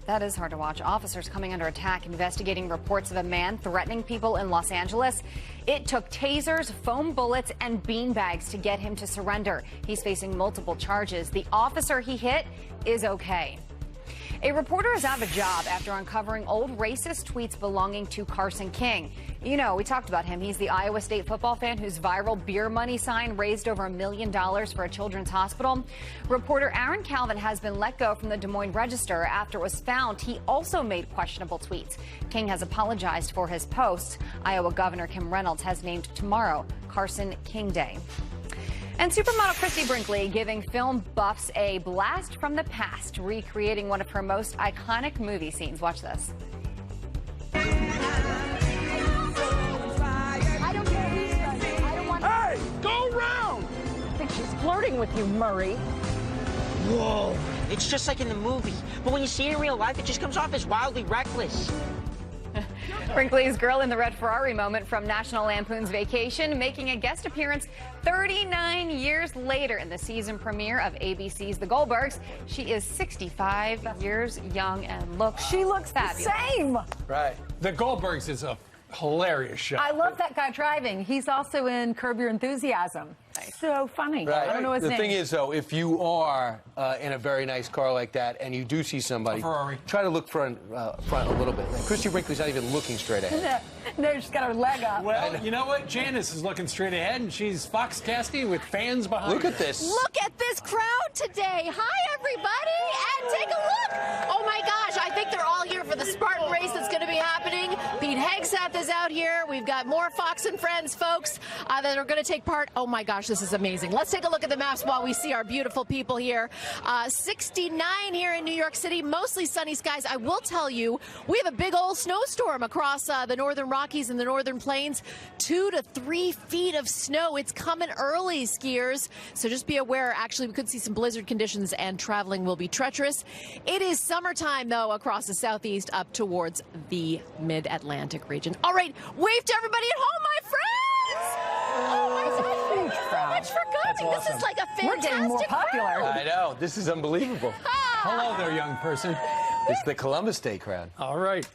That is hard to watch. Officers coming under attack investigating reports of a man threatening people in Los Angeles. It took tasers, foam bullets, and beanbags to get him to surrender. He's facing multiple charges. The officer he hit is okay. A reporter is out of a job after uncovering old racist tweets belonging to Carson King. You know, we talked about him. He's the Iowa State football fan whose viral beer money sign raised over $1 million for a children's hospital. Reporter Aaron Calvin has been let go from the Des Moines Register after it was found he also made questionable tweets. King has apologized for his posts. Iowa Governor Kim Reynolds has named tomorrow Carson King Day. And supermodel Christy Brinkley giving film buffs a blast from the past, recreating one of her most iconic movie scenes. Watch this. Hey, go round! I think she's flirting with you, Murray. Whoa, it's just like in the movie. But when you see it in real life, it just comes off as wildly reckless. Brinkley's girl in the red Ferrari moment from National Lampoon's Vacation, making a guest appearance 39 years later in the season premiere of ABC's The Goldbergs. She is 65 years young and She looks fabulous. the same. Right. The Goldbergs is a hilarious show. I love that guy driving. He's also in Curb Your Enthusiasm. So funny. Right. I don't know his name. The thing is, though, if you are in a very nice car like that and you do see somebody, try to look front a little bit. And Christy Brinkley's not even looking straight ahead. No, she's got her leg up. Well, you know what? Janice is looking straight ahead, and she's fox casting with fans behind Look her. at this. Look at this crowd today. Hi, everybody, and take a look. Oh, my gosh. I think they're all here for the Spartan race that's going to be happening. Pete Hegseth is out here. We've got more Fox and Friends folks that are going to take part. Oh, my gosh, this is amazing. Let's take a look at the maps while we see our beautiful people here. 69 here in New York City, mostly sunny skies. I will tell you, we have a big old snowstorm across the northern Rockies and the northern plains. 2 to 3 feet of snow. It's coming early, skiers. So just be aware. Actually, we could see some blizzard conditions and traveling will be treacherous. It is summertime, though, across the southeast up towards the mid-Atlantic region. All right, wave to everybody at home, my friends! Oh, my gosh. Thank you so much for coming. Awesome. This is like a fantastic We're getting more popular. crowd. I know. This is unbelievable. Hello there, young person. It's the Columbus Day crowd. All right.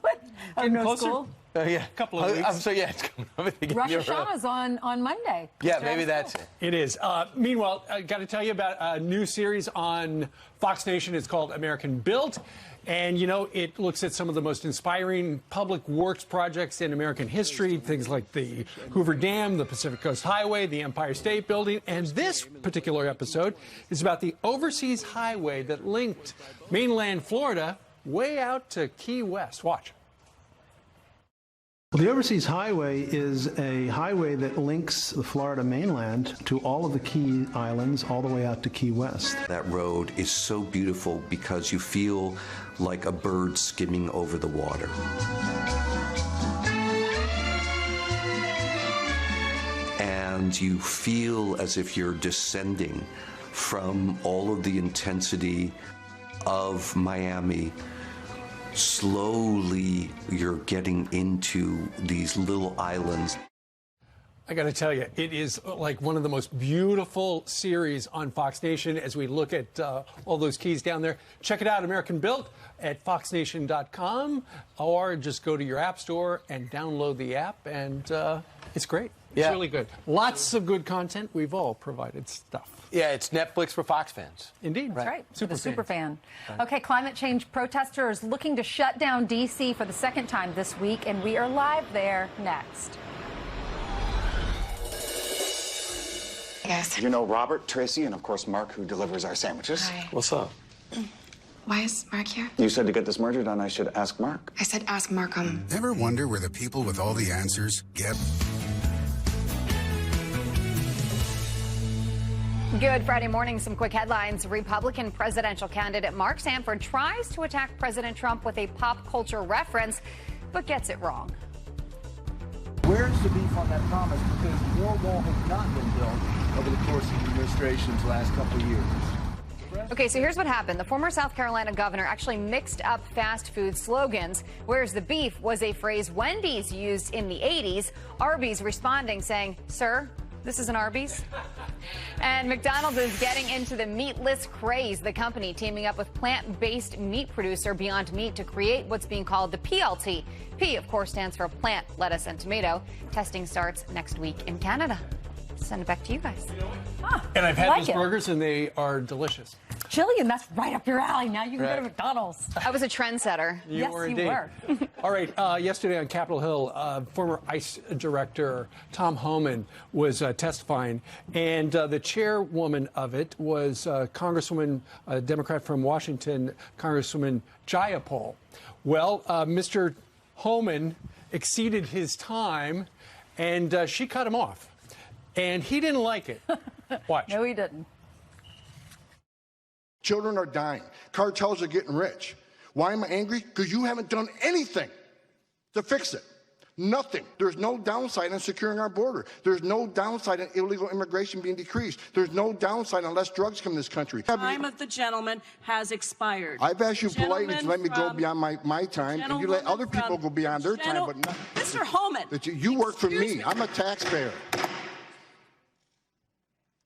What? Oh, no closer? school? Yeah. Couple of weeks. I'm sorry, yeah, it's coming up. Rosh Hashanah's on Monday. Yeah, maybe that's it. It is. Meanwhile, I got to tell you about a new series on Fox Nation. It's called American Built. And, you know, it looks at some of the most inspiring public works projects in American history, things like the Hoover Dam, the Pacific Coast Highway, the Empire State Building. And this particular episode is about the overseas highway that linked mainland Florida way out to Key West. Watch. Well, the Overseas Highway is a highway that links the Florida mainland to all of the Key Islands, all the way out to Key West. That road is so beautiful because you feel like a bird skimming over the water. And you feel as if you're descending from all of the intensity of Miami. Slowly, you're getting into these little islands. I got to tell you, it is like one of the most beautiful series on Fox Nation as we look at all those keys down there. Check it out, American Built, at foxnation.com, or just go to your app store and download the app, and it's great. It's really good. Lots of good content. We've all provided stuff. Yeah, it's Netflix for Fox fans. Indeed. That's right. Super fan. Okay, climate change protesters looking to shut down D.C. for the second time this week, and we are live there next. Yes. You know Robert, Tracy, and of course Mark, who delivers our sandwiches. Hi. What's up? Why is Mark here? You said to get this merger done, I should ask Mark. I said ask Mark. Ever wonder where the people with all the answers get? Good Friday morning. Some quick headlines. Republican presidential candidate Mark Sanford tries to attack President Trump with a pop culture reference, but gets it wrong. Where's the beef on that promise? Because your wall has not been built over the course of the administration's last couple of years. Okay, so here's what happened. The former South Carolina governor actually mixed up fast food slogans, whereas the beef was a phrase Wendy's used in the 80s. Arby's responding saying, "Sir, this is an Arby's." And And McDonald's is getting into the meatless craze. The company teaming up with plant-based meat producer Beyond Meat to create what's being called the PLT. P, of course, stands for plant, lettuce, and tomato. Testing starts next week in Canada. Send it back to you guys. And I've had these burgers, and they are delicious. Jillian, that's right up your alley. Now you can go to McDonald's. I was a trendsetter. Yes, you were. All right. Yesterday on Capitol Hill, former ICE director Tom Homan was testifying, and the chairwoman of it was Congresswoman, a Democrat from Washington, Congresswoman Jayapal. Well, Mr. Homan exceeded his time, and she cut him off. And he didn't like it. Watch. No, he didn't. Children are dying. Cartels are getting rich. Why am I angry? Because you haven't done anything to fix it. Nothing. There's no downside in securing our border. There's no downside in illegal immigration being decreased. There's no downside unless drugs come to this country. The time of the gentleman has expired. I've asked you politely to let me go beyond my time, and you let other people go beyond their time, but not. Mr. Homan. You work for me. I'm a taxpayer.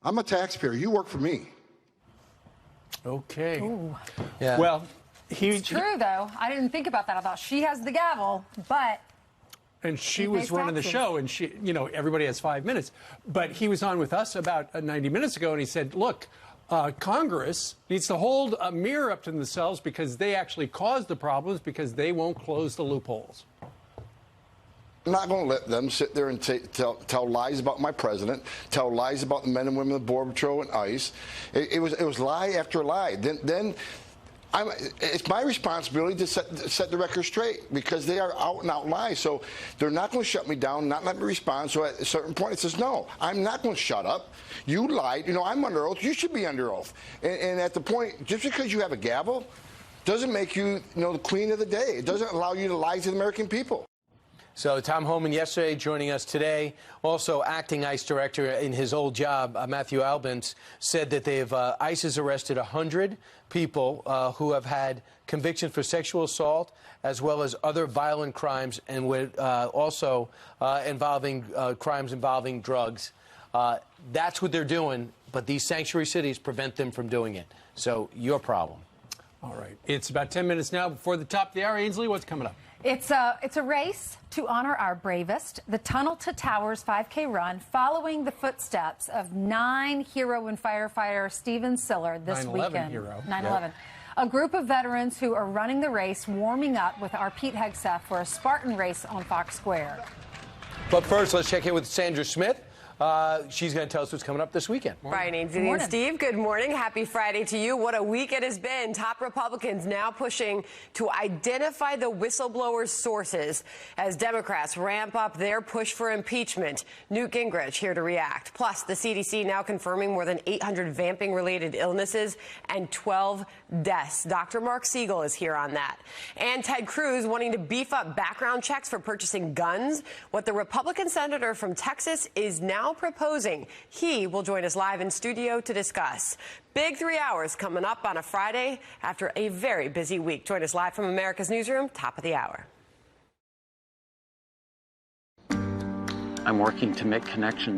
I'm a taxpayer. You work for me. Okay. Ooh. Yeah. Well, it's true, though. I didn't think about that. I thought she has the gavel, but. And she was running the show, and she, everybody has 5 minutes. But he was on with us about 90 minutes ago, and he said, look, Congress needs to hold a mirror up to themselves because they actually caused the problems because they won't close the loopholes. I'm not going to let them sit there and tell lies about my president, tell lies about the men and women of the Border Patrol and ICE. It was lie after lie. Then it's my responsibility to set the record straight because they are out and out lies. So they're not going to shut me down, not let me respond. So at a certain point, it says, no, I'm not going to shut up. You lied. I'm under oath. You should be under oath. And at the point, just because you have a gavel doesn't make you, the queen of the day. It doesn't allow you to lie to the American people. So Tom Homan yesterday joining us today. Also acting ICE director in his old job, Matthew Albence, said that ICE has arrested 100 people who have had convictions for sexual assault as well as other violent crimes and also involving crimes involving drugs. That's what they're doing, but these sanctuary cities prevent them from doing it. So your problem. All right. It's about 10 minutes now before the top of the hour. Ainsley, what's coming up? It's a race to honor our bravest, the Tunnel to Towers 5K run, following the footsteps of 9 hero and firefighter Steven Siller this 9/11 weekend. Hero. 9/11. Yep. A group of veterans who are running the race, warming up with our Pete Hegseth for a Spartan race on Fox Square. But first, let's check in with Sandra Smith. She's going to tell us what's coming up this weekend. Brian, Ainsley, and Steve, good morning. Happy Friday to you. What a week it has been. Top Republicans now pushing to identify the whistleblower's sources as Democrats ramp up their push for impeachment. Newt Gingrich here to react. Plus, the CDC now confirming more than 800 vamping-related illnesses and 12 deaths. Dr. Mark Siegel is here on that. And Ted Cruz wanting to beef up background checks for purchasing guns. What the Republican senator from Texas is now proposing. He will join us live in studio to discuss. Big 3 hours coming up on a Friday after a very busy week. Join us live from America's Newsroom, top of the hour. I'm working to make connections.